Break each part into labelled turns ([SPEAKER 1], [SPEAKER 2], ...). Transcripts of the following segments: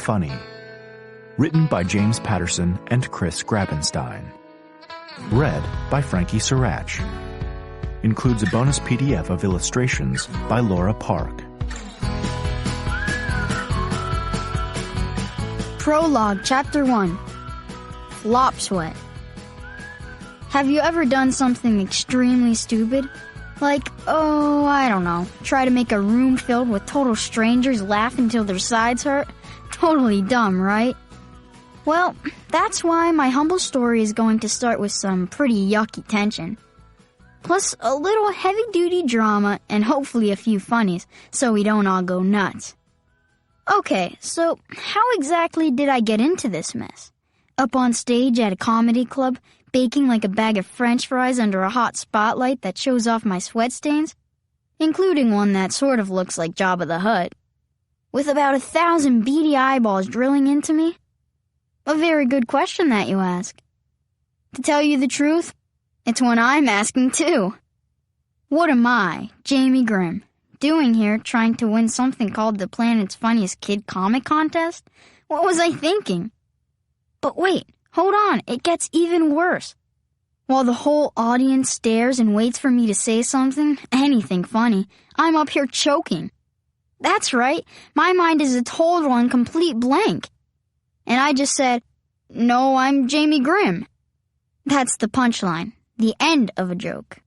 [SPEAKER 1] IFunny. Written by James Patterson and Chris Grabenstein. Read by Frankie Sirach. Includes a bonus PDF of illustrations by Laura Park.
[SPEAKER 2] Prologue, Chapter 1. Flop Sweat. Have you ever done something extremely stupid? Like, I don't know, try to make a room filled with total strangers laugh until their sides hurt? Totally dumb, right? Well, that's why my humble story is going to start with some pretty yucky tension. Plus a little heavy-duty drama and hopefully a few funnies so we don't all go nuts. Okay, so how exactly did I get into this mess? Up on stage at a comedy club, baking like a bag of French fries under a hot spotlight that shows off my sweat stains, including one that sort of looks like Jabba the Hutt, with about 1,000 beady eyeballs drilling into me? A very good question that you ask. To tell you the truth, it's one I'm asking too. What am I, Jamie Grimm, doing here trying to win something called the Planet's Funniest Kid Comic Contest? What was I thinking? But wait, hold on, it gets even worse. While the whole audience stares and waits for me to say something, anything funny, I'm up here choking. That's right, my mind is a total and complete blank. And I just said, "No, I'm Jamie Grimm." That's the punchline, the end of a joke.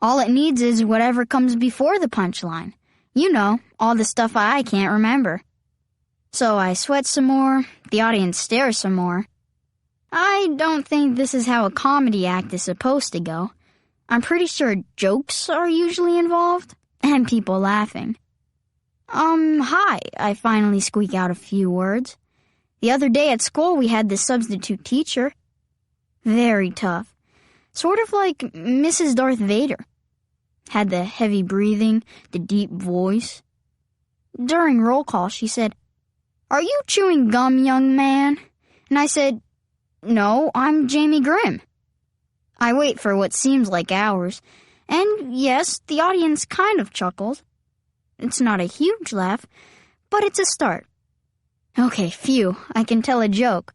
[SPEAKER 2] All it needs is whatever comes before the punchline. You know, all the stuff I can't remember. So I sweat some more, the audience stares some more. I don't think this is how a comedy act is supposed to go. I'm pretty sure jokes are usually involved, and people laughing. Hi, I finally squeak out a few words. The other day at school we had this substitute teacher. Very tough. Sort of like Mrs. Darth Vader. Had the heavy breathing, the deep voice. During roll call she said, "Are you chewing gum, young man?" And I said, "No, I'm Jamie Grimm." I wait for what seems like hours, and yes, the audience kind of chuckles. It's not a huge laugh, but it's a start. Okay, phew, I can tell a joke.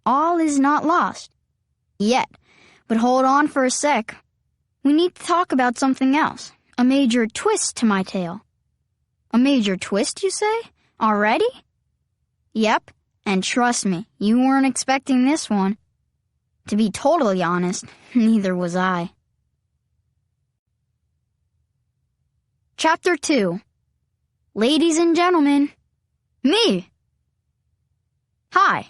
[SPEAKER 2] All is not lost. Yet, but hold on for a sec. We need to talk about something else, a major twist to my tale. A major twist, you say? Already? Yep, and trust me, you weren't expecting this one. To be totally honest, neither was I. Chapter 2. Ladies and gentlemen, me! Hi.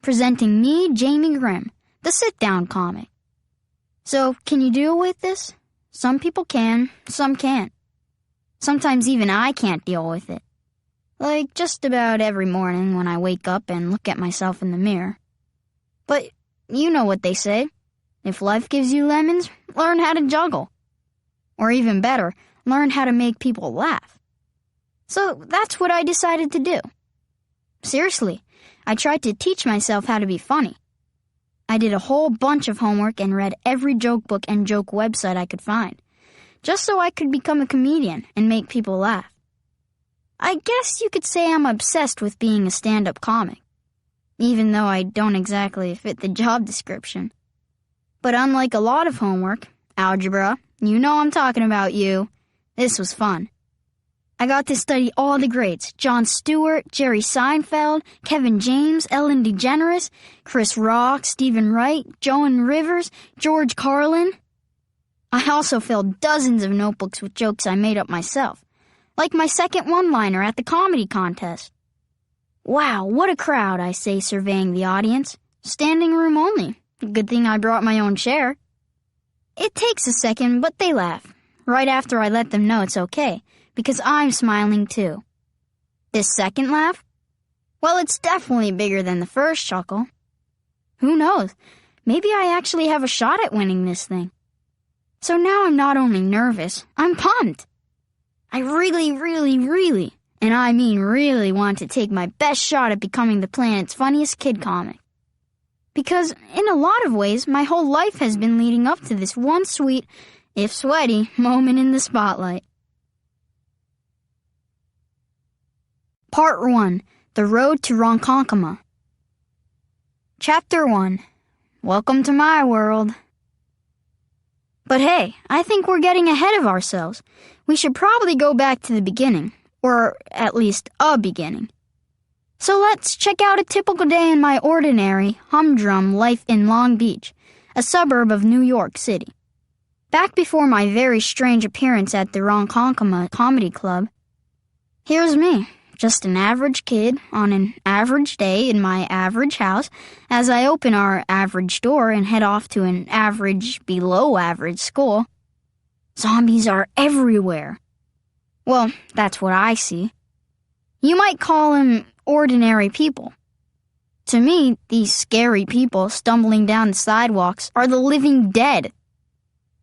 [SPEAKER 2] Presenting me, Jamie Grimm, the sit-down comic. So, can you deal with this? Some people can, some can't. Sometimes even I can't deal with it. Like just about every morning when I wake up and look at myself in the mirror. But you know what they say. If life gives you lemons, learn how to juggle. Or even better, learn how to make people laugh. So that's what I decided to do. Seriously, I tried to teach myself how to be funny. I did a whole bunch of homework and read every joke book and joke website I could find, just so I could become a comedian and make people laugh. I guess you could say I'm obsessed with being a stand-up comic, even though I don't exactly fit the job description. But unlike a lot of homework, algebra, you know I'm talking about you, this was fun. I got to study all the greats, Jon Stewart, Jerry Seinfeld, Kevin James, Ellen DeGeneres, Chris Rock, Stephen Wright, Joan Rivers, George Carlin. I also filled dozens of notebooks with jokes I made up myself, like my second one-liner at the comedy contest. Wow, what a crowd, I say, surveying the audience. Standing room only. Good thing I brought my own chair. It takes a second, but they laugh, right after I let them know it's okay, because I'm smiling too. This second laugh? Well, it's definitely bigger than the first chuckle. Who knows? Maybe I actually have a shot at winning this thing. So now I'm not only nervous, I'm pumped. I really, and I mean really want to take my best shot at becoming the planet's funniest kid comic. Because in a lot of ways, my whole life has been leading up to this one sweet, if sweaty, moment in the spotlight. Part 1. The Road to Ronkonkoma. Chapter 1. Welcome to my world. But hey, I think we're getting ahead of ourselves. We should probably go back to the beginning, or at least a beginning. So let's check out a typical day in my ordinary, humdrum life in Long Beach, a suburb of New York City. Back before my very strange appearance at the Ronkonkoma Comedy Club, here's me, just an average kid on an average day in my average house as I open our average door and head off to an average, below average school. Zombies are everywhere. Well, that's what I see. You might call them ordinary people. To me, these scary people stumbling down the sidewalks are the living dead.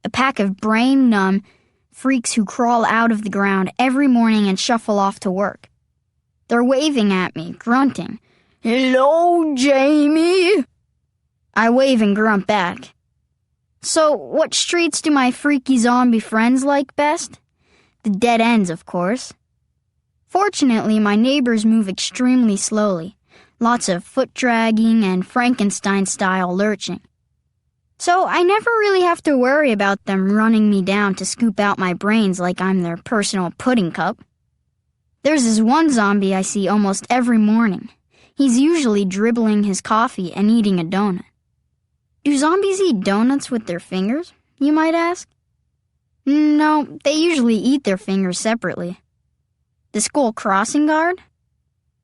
[SPEAKER 2] A pack of brain-numb freaks who crawl out of the ground every morning and shuffle off to work. They're waving at me, grunting. "Hello, Jamie!" I wave and grunt back. So, what streets do my freaky zombie friends like best? The dead ends, of course. Fortunately, my neighbors move extremely slowly. Lots of foot dragging and Frankenstein-style lurching. So I never really have to worry about them running me down to scoop out my brains like I'm their personal pudding cup. There's this one zombie I see almost every morning. He's usually dribbling his coffee and eating a donut. Do zombies eat donuts with their fingers, you might ask? No, they usually eat their fingers separately. The school crossing guard?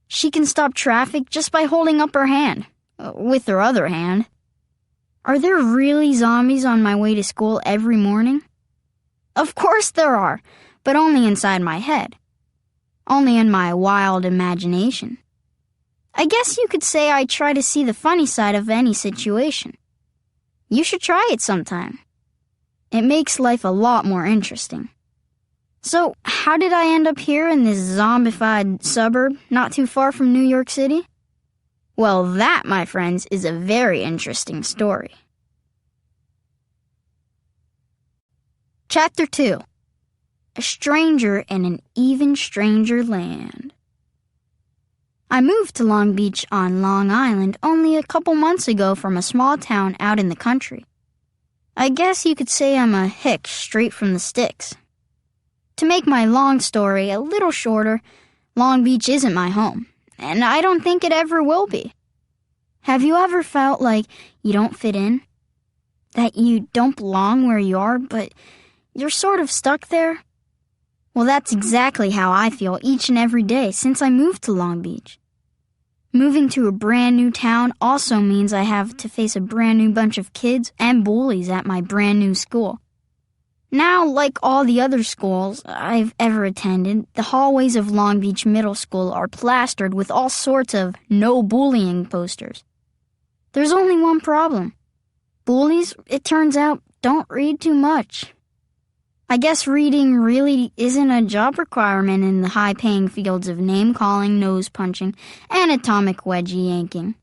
[SPEAKER 2] She can stop traffic just by holding up her hand, with her other hand. Are there really zombies on my way to school every morning? Of course there are, but only inside my head. Only in my wild imagination. I guess you could say I try to see the funny side of any situation. You should try it sometime. It makes life a lot more interesting. So, how did I end up here in this zombified suburb not too far from New York City? Well, that, my friends, is a very interesting story. Chapter 2. A Stranger in an Even Stranger Land. I moved to Long Beach on Long Island only a couple months ago from a small town out in the country. I guess you could say I'm a hick straight from the sticks. To make my long story a little shorter, Long Beach isn't my home, and I don't think it ever will be. Have you ever felt like you don't fit in? That you don't belong where you are, but you're sort of stuck there? Well, that's exactly how I feel each and every day since I moved to Long Beach. Moving to a brand new town also means I have to face a brand new bunch of kids and bullies at my brand new school. Now, like all the other schools I've ever attended, the hallways of Long Beach Middle School are plastered with all sorts of no bullying posters. There's only one problem. Bullies, it turns out, don't read too much. I guess reading really isn't a job requirement in the high-paying fields of name-calling, nose-punching, and atomic wedgie yanking.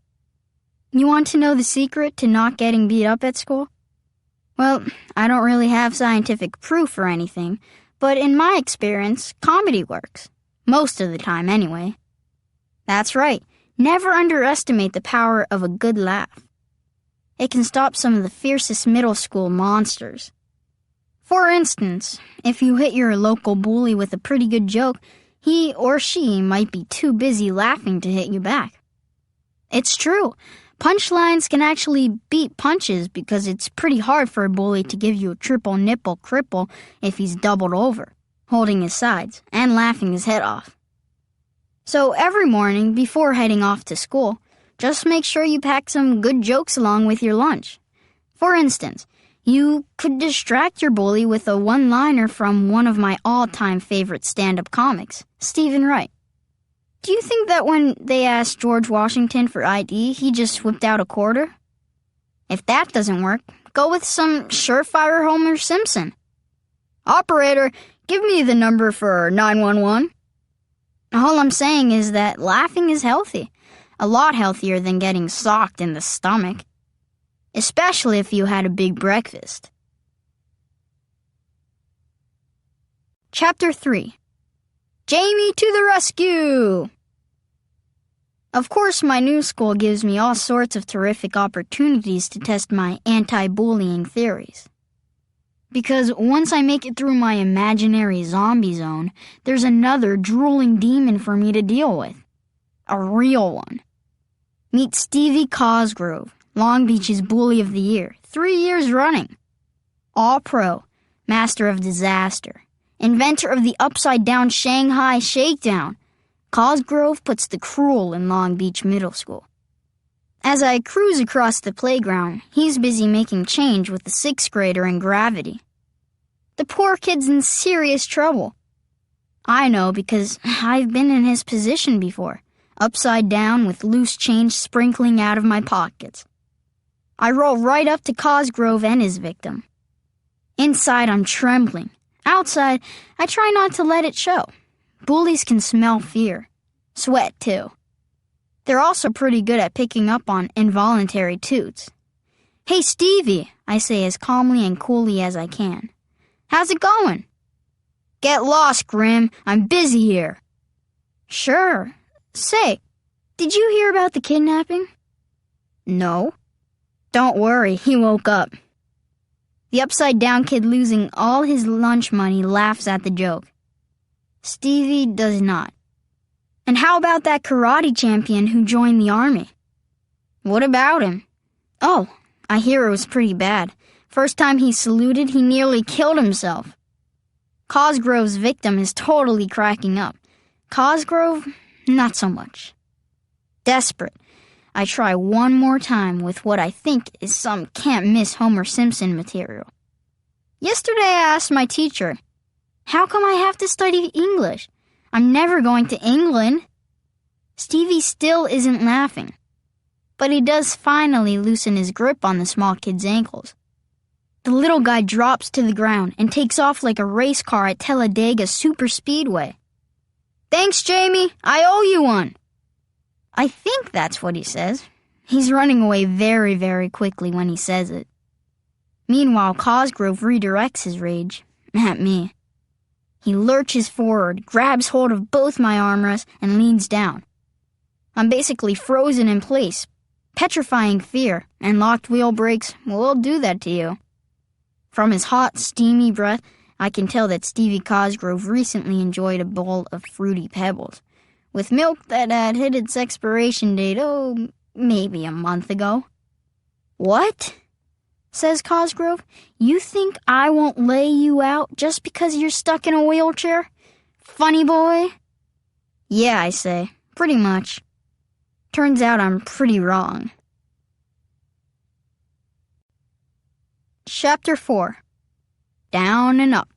[SPEAKER 2] You want to know the secret to not getting beat up at school? Well, I don't really have scientific proof or anything, but in my experience, comedy works. Most of the time, anyway. That's right. Never underestimate the power of a good laugh. It can stop some of the fiercest middle school monsters. For instance, if you hit your local bully with a pretty good joke, he or she might be too busy laughing to hit you back. It's true. Punchlines can actually beat punches because it's pretty hard for a bully to give you a triple nipple cripple if he's doubled over, holding his sides, and laughing his head off. So every morning before heading off to school, just make sure you pack some good jokes along with your lunch. For instance, you could distract your bully with a one-liner from one of my all-time favorite stand-up comics, Stephen Wright. Do you think that when they asked George Washington for ID, he just whipped out a quarter? If that doesn't work, go with some surefire Homer Simpson. Operator, give me the number for 911. All I'm saying is that laughing is healthy, a lot healthier than getting socked in the stomach. Especially if you had a big breakfast. Chapter 3. Jamie to the rescue! Of course, my new school gives me all sorts of terrific opportunities to test my anti-bullying theories. Because once I make it through my imaginary zombie zone, there's another drooling demon for me to deal with. A real one. Meet Stevie Cosgrove, Long Beach's Bully of the Year, 3 years running. All-pro, master of disaster, inventor of the upside-down Shanghai shakedown. Cosgrove puts the cruel in Long Beach Middle School. As I cruise across the playground, he's busy making change with the 6th grader in gravity. The poor kid's in serious trouble. I know because I've been in his position before, upside down with loose change sprinkling out of my pockets. I roll right up to Cosgrove and his victim. Inside, I'm trembling. Outside, I try not to let it show. Bullies can smell fear. Sweat, too. They're also pretty good at picking up on involuntary toots. "Hey, Stevie," I say as calmly and coolly as I can. "How's it going?" "Get lost, Grim. I'm busy here." "Sure. Say, did you hear about the kidnapping?" "No." "Don't worry, he woke up." The upside-down kid losing all his lunch money laughs at the joke. Stevie does not. "And how about that karate champion who joined the army?" "What about him?" "Oh, I hear it was pretty bad. First time he saluted, he nearly killed himself." Cosgrove's victim is totally cracking up. Cosgrove, not so much. Desperate, I try one more time with what I think is some can't-miss Homer Simpson material. Yesterday I asked my teacher, "How come I have to study English? I'm never going to England." Stevie still isn't laughing, but he does finally loosen his grip on the small kid's ankles. The little guy drops to the ground and takes off like a race car at Talladega Superspeedway. "Thanks, Jamie. I owe you one." I think that's what he says. He's running away very, very quickly when he says it. Meanwhile, Cosgrove redirects his rage at me. He lurches forward, grabs hold of both my armrests, and leans down. I'm basically frozen in place. Petrifying fear and locked wheel brakes will do that to you. From his hot, steamy breath, I can tell that Stevie Cosgrove recently enjoyed a bowl of Fruity Pebbles, with milk that had hit its expiration date, maybe a month ago. "What?" says Cosgrove. "You think I won't lay you out just because you're stuck in a wheelchair? Funny boy?" "Yeah," I say, "pretty much." Turns out I'm pretty wrong. Chapter 4. Down and Up.